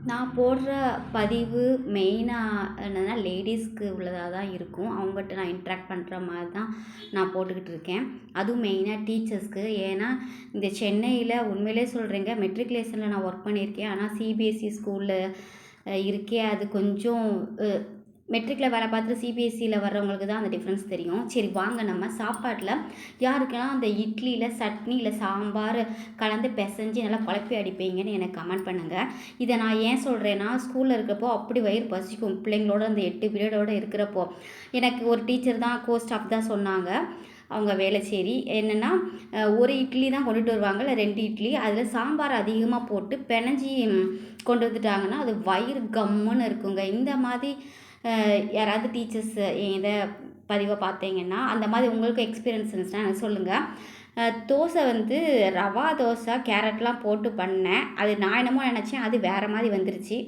நான் போடுற பதிவு மெயினாக என்னன்னா லேடீஸ்க்கு உள்ளதாக தான் இருக்கும். அவங்ககிட்ட நான் இன்ட்ராக்ட் பண்ணுற மாதிரி தான் நான் போட்டுக்கிட்டு இருக்கேன். அதுவும் மெயினாக டீச்சர்ஸ்க்கு. ஏன்னா இந்த சென்னையில் உண்மையிலே சொல்கிறேங்க, மெட்ரிகுலேஷனில் நான் ஒர்க் பண்ணியிருக்கேன். ஆனால் சிபிஎஸ்சி ஸ்கூலில் இருக்கே அது கொஞ்சம் மெட்ரிக்கில் வேலை பார்த்துட்டு சிபிஎஸ்சியில் வர்றவங்களுக்கு தான் அந்த டிஃப்ரென்ஸ் தெரியும். சரி வாங்க நம்ம சாப்பாட்டில் யாருக்கெல்லாம் அந்த இட்லியில் சட்னி இல்லை சாம்பார் கலந்து பிசைஞ்சு நல்லா குழப்பி அடிப்பீங்கன்னு எனக்கு கமெண்ட் பண்ணுங்கள். இதை நான் ஏன் சொல்கிறேன்னா, ஸ்கூலில் இருக்கிறப்போ அப்படி வயிறு பசிக்கும். பிள்ளைங்களோட அந்த 8 பீரியடோடு இருக்கிறப்போ எனக்கு ஒரு டீச்சர் தான் ஸ்டாஃப் தான் சொன்னாங்க. அவங்க வேலைச்சேரி என்னென்னா, ஒரு இட்லி தான் கொண்டுட்டு வருவாங்க, இல்லை 2 இட்லி. அதில் சாம்பார் அதிகமாக போட்டு பிணைஞ்சி கொண்டு வந்துட்டாங்கன்னா அது வயிறு கம்முன்னு இருக்குங்க. இந்த மாதிரி யாராவது டீச்சர்ஸ் இதை பதிவை பார்த்தீங்கன்னா, அந்த மாதிரி உங்களுக்கு எக்ஸ்பீரியன்ஸ் இருந்துச்சுன்னா எனக்கு சொல்லுங்கள். தோசை வந்து ரவா தோசை கேரட்லாம் போட்டு பண்ணேன். அது நான் என்னமோ நினச்சேன், அது வேறு மாதிரி வந்துருச்சு.